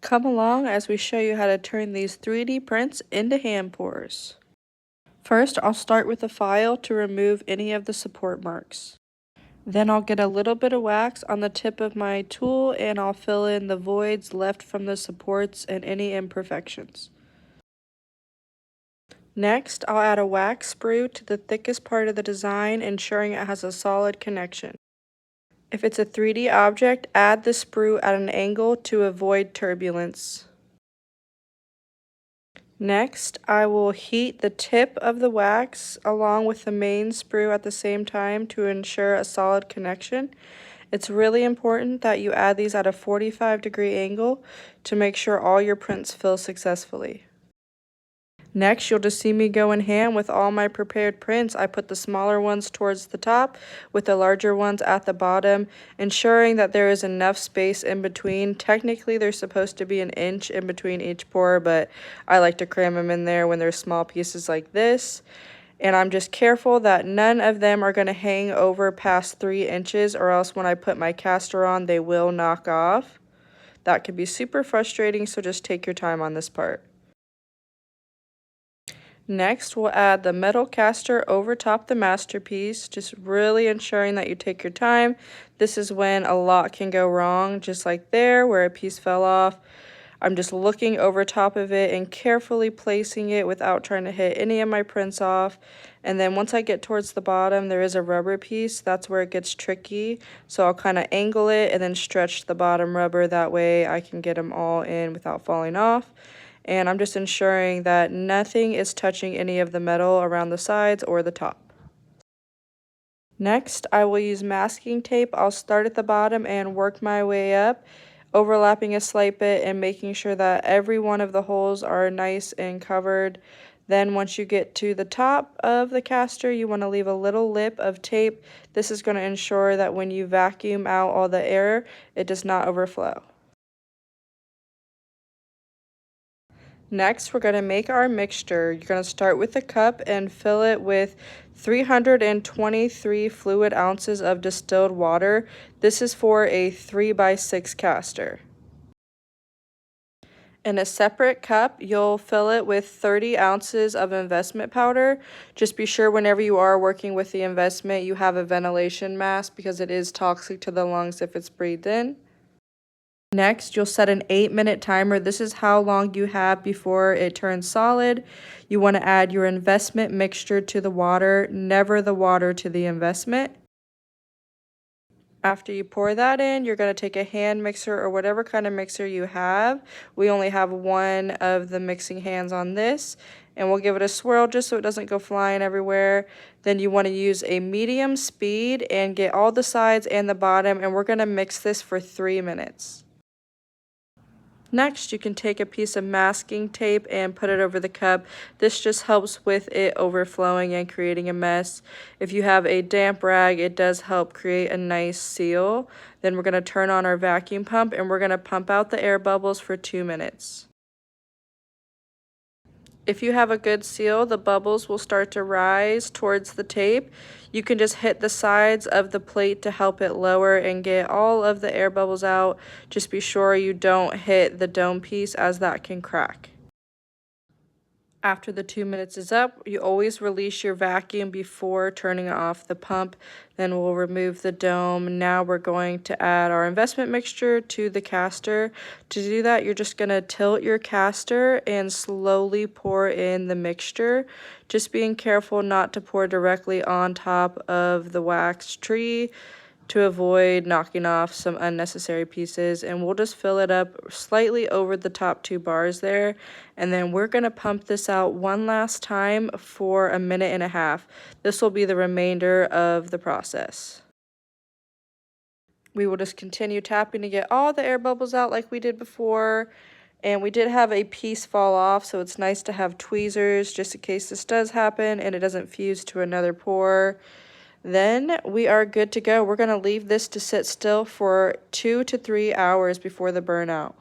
Come along as we show you how to turn these 3D prints into hand pours. First, I'll start with a file to remove any of the support marks. Then I'll get a little bit of wax on the tip of my tool and I'll fill in the voids left from the supports and any imperfections. Next, I'll add a wax sprue to the thickest part of the design, ensuring it has a solid connection. If it's a 3D object, add the sprue at an angle to avoid turbulence. Next, I will heat the tip of the wax along with the main sprue at the same time to ensure a solid connection. It's really important that you add these at a 45-degree angle to make sure all your prints fill successfully. Next, you'll just see me go in hand with all my prepared prints. I put the smaller ones towards the top with the larger ones at the bottom, ensuring that there is enough space in between. Technically, there's supposed to be an inch in between each pour, but I like to cram them in there when there's small pieces like this. And I'm just careful that none of them are going to hang over past 3 inches, or else when I put my caster on, they will knock off. That could be super frustrating, so just take your time on this part. Next, we'll add the metal caster over top the masterpiece, just really ensuring that you take your time. This is when a lot can go wrong, just like there where a piece fell off. I'm just looking over top of it and carefully placing it without trying to hit any of my prints off. And then once I get towards the bottom, there is a rubber piece. That's where it gets tricky. So I'll kind of angle it and then stretch the bottom rubber. That way I can get them all in without falling off. And I'm just ensuring that nothing is touching any of the metal around the sides or the top. Next, I will use masking tape. I'll start at the bottom and work my way up, overlapping a slight bit and making sure that every one of the holes are nice and covered. Then once you get to the top of the caster, you want to leave a little lip of tape. This is going to ensure that when you vacuum out all the air, it does not overflow. Next, we're going to make our mixture. You're going to start with a cup and fill it with 323 fluid ounces of distilled water. This is for a 3x6 caster. In a separate cup, you'll fill it with 30 ounces of investment powder. Just be sure whenever you are working with the investment, you have a ventilation mask because it is toxic to the lungs if it's breathed in. Next, you'll set an 8-minute timer. This is how long you have before it turns solid. You want to add your investment mixture to the water, never the water to the investment. After you pour that in, you're going to take a hand mixer or whatever kind of mixer you have. We only have one of the mixing hands on this, and we'll give it a swirl just so it doesn't go flying everywhere. Then you want to use a medium speed and get all the sides and the bottom, and we're going to mix this for 3 minutes. Next, you can take a piece of masking tape and put it over the cup. This just helps with it overflowing and creating a mess. If you have a damp rag, it does help create a nice seal. Then we're going to turn on our vacuum pump and we're going to pump out the air bubbles for 2 minutes. If you have a good seal, the bubbles will start to rise towards the tape. You can just hit the sides of the plate to help it lower and get all of the air bubbles out. Just be sure you don't hit the dome piece as that can crack. After the 2 minutes is up, you always release your vacuum before turning off the pump. Then we'll remove the dome. Now we're going to add our investment mixture to the caster. To do that, you're just going to tilt your caster and slowly pour in the mixture. Just being careful not to pour directly on top of the wax tree to avoid knocking off some unnecessary pieces, and we'll just fill it up slightly over the top 2 bars there, and then we're going to pump this out one last time for 1.5 minutes. This will be the remainder of the process. We will just continue tapping to get all the air bubbles out like we did before, and we did have a piece fall off, so it's nice to have tweezers just in case this does happen and it doesn't fuse to another pour. Then we are good to go. We're going to leave this to sit still for 2 to 3 hours before the burnout.